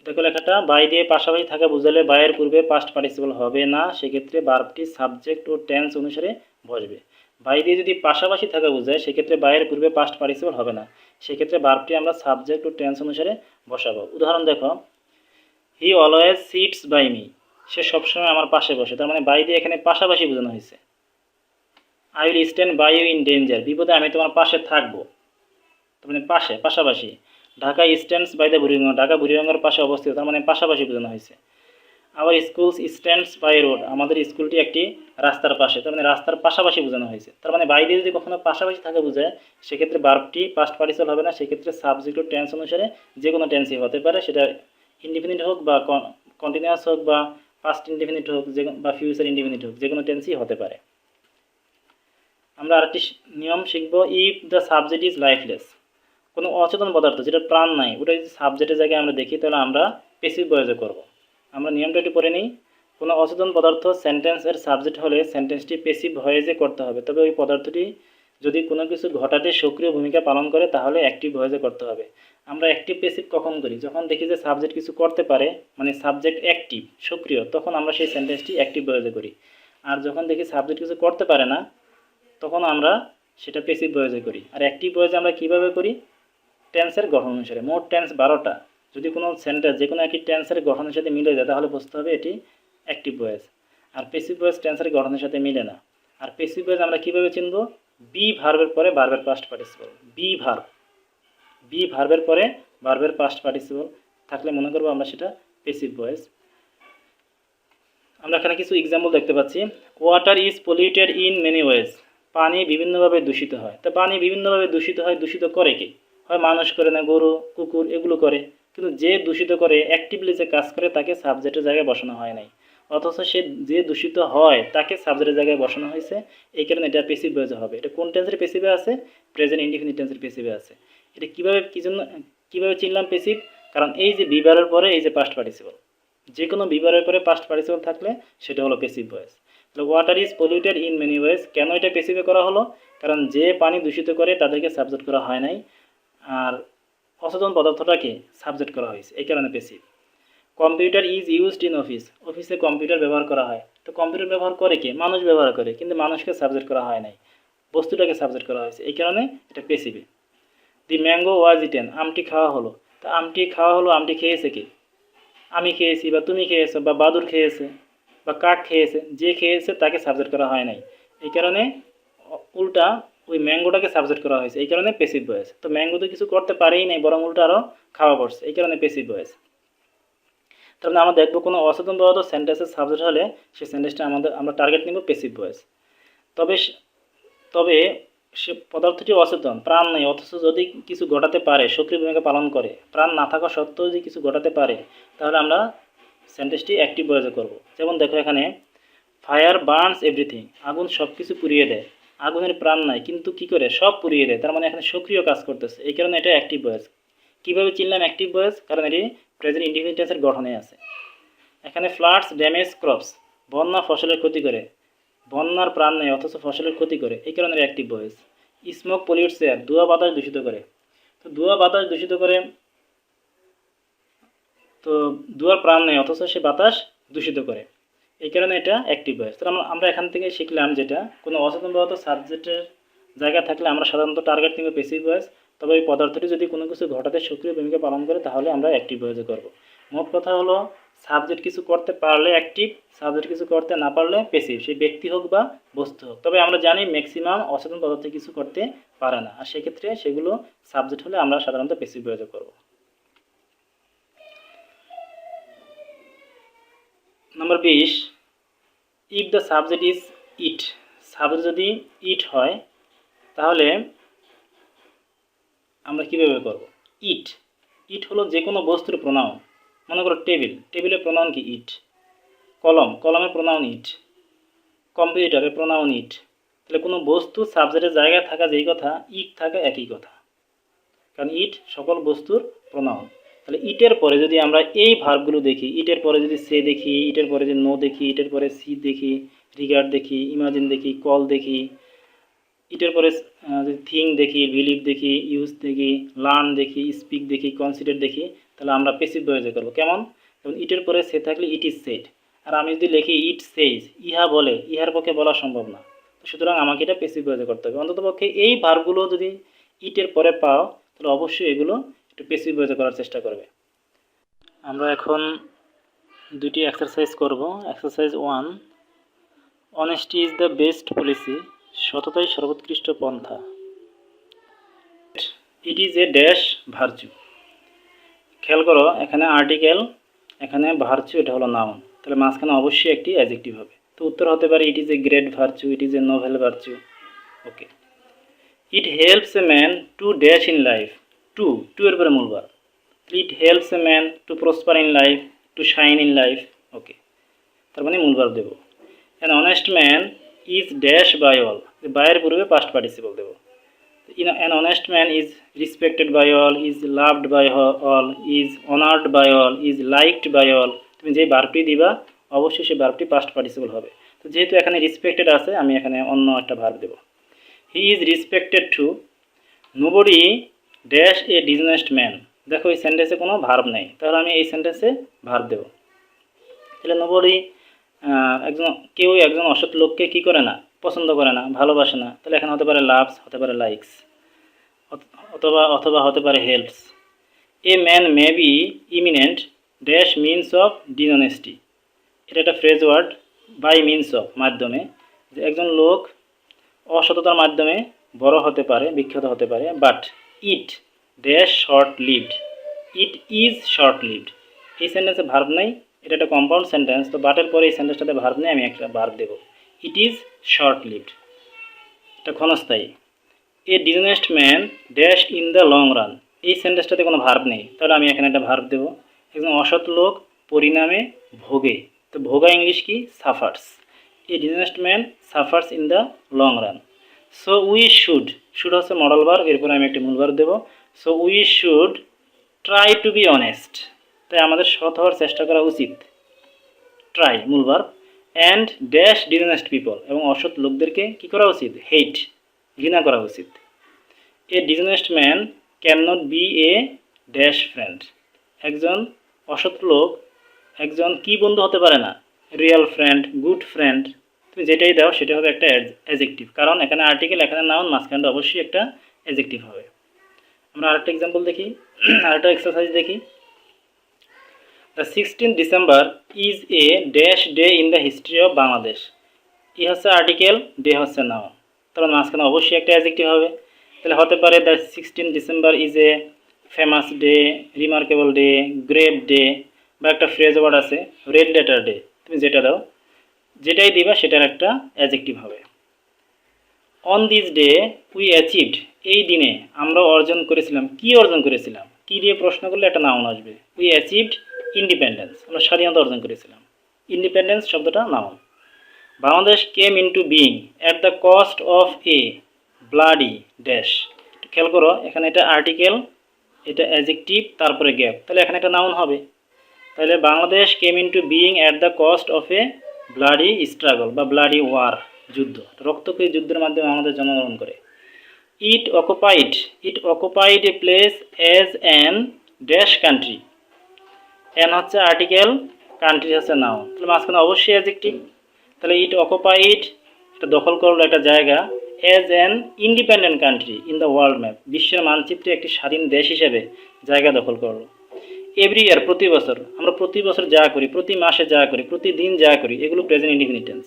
দেখো লেখাটা বাই দিয়ে পাশাপাশি থাকা বোঝালে বাইয়ের পূর্বে পাস্ট পার্টিসিপল হবে না, সেক্ষেত্রে ভার্বটি সাবজেক্ট ও টেন্স অনুসারে বসবে। বাই দিয়ে যদি পাশাপাশি থাকা বোঝায় সেক্ষেত্রে বাইয়ের পূর্বে পাস্ট পার্টিসিপল হবে না, সেক্ষেত্রে ভার্বটি আমরা সাবজেক্ট ও টেন্স অনুসারে বসাবো। উদাহরণ দেখো, he always sits by me, সে সবসময় আমার পাশে বসে, তার মানে বাই দিয়ে এখানে পাশাপাশি বোঝানো হয়েছে। I will stand by you in danger, বিপদে আমি তোমার পাশে থাকবো, তার মানে পাশে, পাশাপাশি। Dhaka stands by the Buriganga, Dhaka বুড়িগঙ্গার পাশে অবস্থিত, তার মানে পাশাপাশি বোঝানো হয়েছে। আবার স্কুলস স্ট্যান্ডস বাই রোড, আমাদের স্কুলটি একটি রাস্তার পাশে, তার মানে রাস্তার পাশাপাশি বোঝানো হয়েছে। তার মানে বাই দিয়ে যদি কখনো পাশাপাশি থাকে বোঝায় সেক্ষেত্রে ভার্বটি পাস্ট পার্টিসিপল হবে না, সেক্ষেত্রে সাবজেক্ট ও টেন্স অনুসারে যে কোনো টেন্সই হতে পারে, সেটা ইনডিফিনিট হোক বা কন্টিনিউয়াস হোক বা পাস্ট ইনডিফিনিট হোক বা ফিউচার ইনডিফিনিট হোক, যে কোনো টেন্সই হতে পারে। আমরা আরেকটি নিয়ম শিখব, if the subject is lifeless, কোনো অচেতন পদার্থ যেটা প্রাণ নাই ওটা যদি সাবজেক্টের জায়গায় আমরা দেখি তাহলে আমরা প্যাসিভ ভয়েসে করব। আমরা নিয়মটা একটু পড়ে নিই। কোনো অচেতন পদার্থ সেন্টেন্সের সাবজেক্ট হলে সেন্টেন্সটি প্যাসিভ ভয়েসে করতে হবে, তবে ওই পদার্থটি যদি কোনো কিছু ঘটাতে সক্রিয় ভূমিকা পালন করে তাহলে অ্যাক্টিভ ভয়েসে করতে হবে। আমরা অ্যাক্টিভ প্যাসিভ কখন করি? যখন দেখি যে সাবজেক্ট কিছু করতে পারে, মানে সাবজেক্ট অ্যাক্টিভ সক্রিয়, তখন আমরা সেই সেন্টেন্সটি অ্যাক্টিভ ভয়েসে করি। আর যখন দেখি সাবজেক্ট কিছু করতে পারে না তখন আমরা সেটা প্যাসিভ ভয়েসে করি। আর অ্যাক্টিভ ভয়েসে আমরা কীভাবে করি? টেন্সের গঠন অনুসারে। মোট টেন্স 12টা। যদি কোনো সেন্টেন্স যে কোনো একটি টেন্সের গঠনের সাথে মিলে যায় তাহলে বুঝতে হবে এটি অ্যাক্টিভ ভয়েস। আর প্যাসিভ ভয়েস টেন্সের গঠনের সাথে মিলে না। আর প্যাসিভ ভয়েস আমরা কীভাবে চিনব? বি ভার্বের পরে ভার্বের পাস্ট পার্টিসিপল। বি ভার্বের পরে ভার্বের পাস্ট পার্টিসিপল থাকলে মনে করবো আমরা সেটা প্যাসিভ ভয়েস। আমরা এখানে কিছু এক্সাম্পল দেখতে পাচ্ছি। Water is polluted in many ways. পানি বিভিন্নভাবে দূষিত হয়। তো পানি বিভিন্নভাবে দূষিত হয়, দূষিত করে কি? হয় মানুষ করে, না গরু, কুকুর এগুলো করে। কিন্তু যে দূষিত করে, অ্যাক্টিভলি যে কাজ করে তাকে সাবজেক্টের জায়গায় বসানো হয় নাই। অথচ সে যে দূষিত হয় তাকে সাবজেক্টের জায়গায় বসানো হয়েছে। এই কারণে এটা প্যাসিভ ভয়েসে হবে। এটা কোন টেন্সের প্যাসিভে আছে? প্রেজেন্ট ইনডিফিনিট টেন্সের প্যাসিভে আছে। এটা কীভাবে চিনলাম প্যাসিভ? কারণ এই যে বিভারের পরে এই যে পাস্ট পার্টিসিপল, যে কোনো বিভারের পরে পাস্ট পার্টিসিপল থাকলে সেটা হলো প্যাসিভ ভয়েস। তাহলে water is polluted in many ways, কেন এটা প্যাসিভে করা হলো? কারণ যে পানি দূষিত করে তাদেরকে সাবজেক্ট করা হয় নাই, আর অচেতন পদার্থটাকে সাবজেক্ট করা হয়েছে, এই কারণে passive. Computer is used in office. অফিসে কম্পিউটার ব্যবহার করা হয়। তো কম্পিউটার ব্যবহার করে কে? মানুষ ব্যবহার করে, কিন্তু মানুষকে সাবজেক্ট করা হয় নাই, বস্তুটাকে সাবজেক্ট করা হয়েছে, এই কারণে এটা প্যাসিভে। দি ম্যাঙ্গো ওয়াজ ইটেন। আমটি খাওয়া হলো। তা আমটি খাওয়া হলো, আমটি খেয়েছে কে? আমি খেয়েছি, বা তুমি খেয়েছো, বা বাদুর খেয়েছে, বা কাক খেয়েছে। যে খেয়েছে তাকে সাবজেক্ট করা হয় নাই, এই কারণে উল্টা ওই ম্যাঙ্গোটাকে সাবজেক্ট করা হয়েছে, এই কারণে প্যাসিভ ভয়েস। তো ম্যাঙ্গো তো কিছু করতে পারেই নাই, বরং উল্টা আরও খাওয়া পড়ছে, এই কারণে প্যাসিভ ভয়েস। তার মানে আমরা দেখবো কোনো অচেতন পদার্থ সেন্টেন্সের সাবজেক্ট হলে সেই সেন্টেন্সটা আমরা টার্গেট নিব প্যাসিভ ভয়েস। তবে তবে সে পদার্থটি অচেতন, প্রাণ নেই, অথচ যদি কিছু ঘটাতে পারে, সক্রিয় ভূমিকা পালন করে, প্রাণ না থাকা সত্ত্বেও যদি কিছু ঘটাতে পারে, তাহলে আমরা সেন্টেন্সটি অ্যাক্টিভ ভয়েসে করব। যেমন দেখো এখানে, ফায়ার বার্নস এভরিথিং। আগুন সব কিছু পুড়িয়ে দেয়। আগুনের প্রাণ নাই, কিন্তু কি করে? সব পুড়িয়ে দেয়। তার মানে এখানে সক্রিয় কাজ করতেছে, এই কারণে এটা অ্যাক্টিভ ভয়েস। কীভাবে চিনলাম অ্যাক্টিভ ভয়েস? কারণ এটি প্রেজেন্ট ইনডিফিনিট টেন্সের গঠনে আছে। এখানে ফ্লাডস ড্যামেজ ক্রপস। বন্যা ফসলের ক্ষতি করে। বন্যার প্রাণ নেই, অথচ ফসলের ক্ষতি করে, এই কারণে active voice. Smoke pollutes air. ধোঁয়া বাতাস দূষিত করে। তো ধোঁয়া বাতাস দূষিত করে, তো ধোঁয়ার প্রাণ নেই, অথচ সে বাতাস দূষিত করে, এই কারণে এটা অ্যাক্টিভ ভয়েস। তো আমরা এখান থেকে শিখলাম যেটা কোনো অচেতন পদার্থ সাবজেক্টের জায়গা থাকলে আমরা সাধারণত টার্গেট নিব প্যাসিভ ভয়েস। তবে এই পদার্থটি যদি কোনো কিছু ঘটাতে সক্রিয় ভূমিকা পালন করে তাহলে আমরা অ্যাক্টিভ ভয়েসে করব। মোট কথা হলো, সাবজেক্ট কিছু করতে পারলে অ্যাক্টিভ, সাবজেক্ট কিছু করতে না পারলে প্যাসিভ, সেই ব্যক্তি হোক বা বস্তু হোক। তবে আমরা জানি ম্যাক্সিমাম অচেতন পদার্থ কিছু করতে পারে না, আর সেক্ষেত্রে সেগুলো সাবজেক্ট হলে আমরা সাধারণত প্যাসিভ ভয়েসে করব। নম্বর 20, if the subject is it. Subject যদি ইট হয় তাহলে আমরা কীভাবে করব? ইট হলো যে কোনো বস্তুর প্রোনাউন। মনে করো টেবিলের প্রোনাউন কি? ইট। কলমের প্রোনাউন ইট। কম্পিউটারের প্রোনাউন ইট। তাহলে কোনো বস্তু সাবজেক্টের জায়গায় থাকা যেই কথা, ইট থাকা একই কথা, কারণ ইট সকল বস্তুর প্রোনাউন। তাহলে ইটের পরে যদি আমরা এই ভার্বগুলো দেখি, ইটের পরে যদি সে দেখি, ইটের পরে যদি নো দেখি, ইটের পরে সি দেখি, রিগার্ড দেখি, ইমাজিন দেখি, কল দেখি, ইটের পরে যদি থিঙ্ক দেখি, বিলিভ দেখি, ইউজ দেখি, লার্ন দেখি, স্পিক দেখি, কনসিডার দেখি, তাহলে আমরা প্যাসিভ ভয়েসে করবো। কেমন? যেমন ইটের পরে সে থাকলে ইট ইজ সেড, আর আমি যদি লিখি ইট সেইজ, ইহা বলে, ইহার পক্ষে বলা সম্ভব না, সুতরাং আমাকে এটা প্যাসিভ ভয়েসে করতে হবে। অন্ততপক্ষে এই ভার্বগুলো যদি ইটের পরে পাও তাহলে অবশ্যই এগুলো একটু প্যাসিভ ভয়েসে করার চেষ্টা করবে। আমরা এখন দুটি এক্সারসাইজ করব। Exercise 1, honesty is the best policy. সততাই সর্বোৎকৃষ্ট পন্থা। It is a dash virtue. খেয়াল করো, এখানে আর্টিকেল, এখানে ভার্চু, এটা হলো নাউন, তাহলে মাঝখানে অবশ্যই একটি অ্যাডজেক্টিভ হবে। তো উত্তর হতে পারে it is a great virtue, it is a novel virtue. Okay. It helps a man to dash in life. To এর পরে মূল verb. It helps a man to prosper in life, to shine in life. Okay, তার মানে মূল verb দেবো। An honest man is dash by all. বাইয়ের পূর্বে past participle দেবো। An honest man is respected by all, is loved by all, is honoured by all, is liked by all. তুমি যে ভার্বটি দিবা অবশ্যই সেই ভার্বটি পাস্ট পার্টিসিপল হবে। তো যেহেতু এখানে রেসপেক্টেড আছে, আমি এখানে অন্য একটা ভার্ব দেবো। He is respected two. Nobody dash a dishonest man. দেখো এই সেন্টেন্সে কোনো ভার্ব নেই, তাহলে আমি এই সেন্টেন্সে ভার্ব দেবো। তাহলে নোবডি, কেউ একজন অসৎ লোককে কী করে না? পছন্দ করে না, ভালোবাসে না। তাহলে এখানে হতে পারে লাভস, হতে পারে লাইকস। অথবা অথবা হতে পারে helps. A man may be eminent dash means of dishonesty. এটা একটা phrase word, by means of মাধ্যমে, যে একজন লোক অসততার মাধ্যমে বড় হতে পারে, বিখ্যাত হতে পারে। But it dash short lived, it is short lived. এই সেন্টেন্সে ভার্ব নেই, এটা একটা কম্পাউন্ড সেন্টেন্স, তো বাটের পরে এই সেন্টেন্সটাতে ভার্ব নেই, আমি একটা ভার্ব দেব, ইট ইজ শর্ট লিভড, এটা ক্ষণস্থায়ী। A dishonest man dash in the long run, এই সেন্টেন্সটাতে কোনো ভার্ব নেই, তাহলে আমি এখানে একটা ভার্ব দেব। একজন অসৎ লোক পরিণামে ভোগে, তো ভোগা ইংলিশ কি? Suffers. A dishonest man suffers in the long run. So we should, should হচ্ছে মডেল ভার্ব, এরপরে আমি একটি মূল ভার্ব দেব। So we should try to be honest, তাই আমাদের সৎ হওয়ার চেষ্টা করা উচিত, ট্রাই মূল verb. And dash dishonest people, এবং অসৎ লোকদেরকে কী করা উচিত? হেট, ঘৃণা করা উচিত। A dishonest man can not be a dash friend, একজন অসৎ লোক একজন কি বন্ধু হতে পারে না? রিয়েল ফ্রেন্ড, গুড ফ্রেন্ড, তুমি যেটাই দাও সেটা হবে একটা অ্যাডজেক্টিভ, কারণ এখানে আর্টিকেল, এখানে নাউন, মাঝখানটা অবশ্যই একটা অ্যাডজেক্টিভ হবে। আমরা আরেকটা এক্সাম্পল দেখি, আরেকটা এক্সারসাইজ দেখি। The 16th December is a dash day in the history of Bangladesh. ই হচ্ছে আর্টিকেল, ডে হচ্ছে নাউন, তাহলে মাঝখানে অবশ্যই একটা অ্যাডজেক্টিভ হবে। তাহলে হতে পারে the 16th December is a famous day, remarkable day, great day, বা একটা ফ্রেজ ওয়ার্ড আছে রেড লেটার ডে, তুমি যেটা দাও, যেটাই দিবা সেটার একটা অ্যাডজেক্টিভ হবে। On this day we achieved, এই দিনে আমরা অর্জন করেছিলাম, কি অর্জন করেছিলাম? কি দিয়ে প্রশ্ন করলে একটা নাউন আসবে। উই অ্যাচিভড ইন্ডিপেন্ডেন্স, আমরা স্বাধীনতা অর্জন করেছিলাম, ইন্ডিপেন্ডেন্স শব্দটা noun. Bangladesh came into being at the cost of a bloody dash, খেয়াল করো এখানে এটা আর্টিকেল, এটা অ্যাডজেক্টিভ, তারপরে গ্যাপ, তাহলে এখানে একটা নাউন হবে। তাহলে Bangladesh came into being at the cost of a bloody struggle বা ব্লাডি ওয়ার, যুদ্ধ, রক্তক্ষয়ী যুদ্ধের মাধ্যমে আমাদের জন্মগ্রহণ করে। It occupied a place as an dash country, an হচ্ছে আর্টিকেল, কান্ট্রি হচ্ছে নাউন, তাহলে মাঝখানে অবশ্যই অ্যাডজেক্টিভ। তাহলে ইট অকুপাইড, এটা দখল করলো একটা জায়গা, as an independent country in the world map, বিশ্বের মানচিত্রে একটি স্বাধীন দেশ হিসেবে জায়গা দখল করলো। এভরি ইয়ার, প্রতি বছর, আমরা প্রতি বছর যা করি, প্রতি মাসে যা করি, প্রতিদিন যা করি, এগুলো present indefinite tense.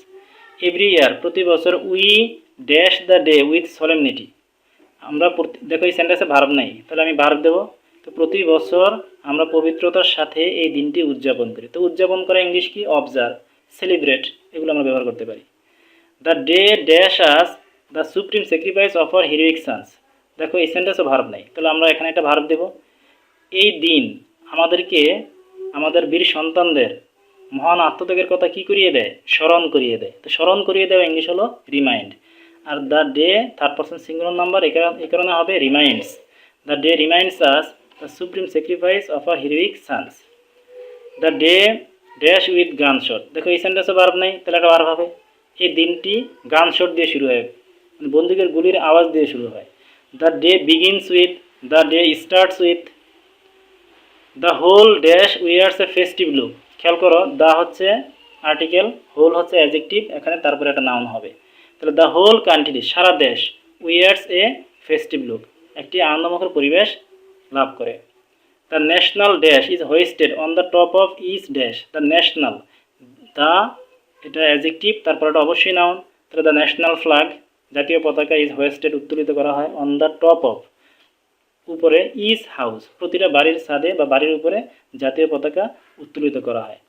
Every year, প্রতি বছর, we dash the day with solemnity, আমরা দেখো এই সেন্টেন্সে ভার্ব নাই, তাহলে আমি ভার্ব দেবো। তো প্রতি বছর আমরা পবিত্রতার সাথে এই দিনটি উদযাপন করি, তো উদযাপন করা ইংলিশ কি? অবজার্ভ, সেলিব্রেট, এগুলো আমরা ব্যবহার করতে পারি। The day dash us the supreme sacrifice of our heroic sons, দেখো এই সেন্টেন্সে ভার্ব নাই, তাহলে আমরা এখানে একটা ভার্ব দেবো। এই দিন আমাদেরকে, আমাদের বীর সন্তানদের মহান আত্মত্যাগের কথা কি করিয়ে দেয়? স্মরণ করিয়ে দেয়, তো স্মরণ করিয়ে দেওয়া ইংলিশ হলো রিমাইন্ড। আর the day third person singular number, এই কারণে হবে reminds. The day reminds us the supreme sacrifice of a heroic sons. The day dash with gun shot, দেখো এই সেন্টেন্সে ভার্ব নেই, তাহলে একটা ভার্ব হবে। এই দিনটি গান শট দিয়ে শুরু হয়, মানে বন্দুকের গুলির আওয়াজ দিয়ে শুরু হয়। The day begins with, the day starts with. The whole dash wears a festive look, খেয়াল করো, দ্য হচ্ছে আর্টিকেল, হোল হচ্ছে অ্যাডজেক্টিভ, এখানে তারপরে একটা নাউন হবে। তাহলে দ্য হোল কান্ট্রি, সারা দেশ, উইয়ার্স এ ফেস্টিভ লুক, একটি আনন্দমুখর পরিবেশ লাভ করে। The national dash is hoisted on the top of each dash, the national, the এটা অ্যাডজেক্টিভ, তারপরে এটা অবশ্যই নাউন। তাহলে দ্য ন্যাশনাল ফ্ল্যাগ, জাতীয় পতাকা, ইজ হোয়েস্টেড, উত্তোলিত করা হয়, অন দ্য টপ অফ, উপরে, ইজ হাউস, প্রতিটা বাড়ির ছাদে বা বাড়ির উপরে জাতীয় পতাকা উত্তোলিত করা হয়।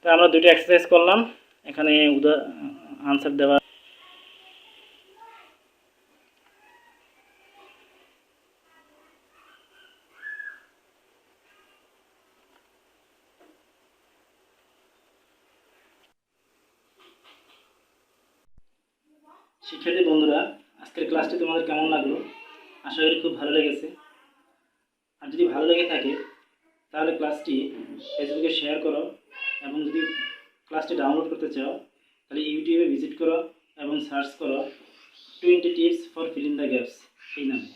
তা আমরা দুটো এক্সারসাইজ করলাম, এখানে আনসার দেওয়া। শিক্ষার্থী বন্ধুরা, আজকের ক্লাসটি তোমাদের কেমন লাগলো? আশা করি খুব ভালো লেগেছে। আর যদি ভালো লেগে থাকে তাহলে ক্লাসটি ফেসবুকে শেয়ার করো, এবং যদি ক্লাসটি ডাউনলোড করতে চাও তাহলে ইউটিউবে ভিজিট করো এবং সার্চ করো 20 tips for filling the gaps এই নামে।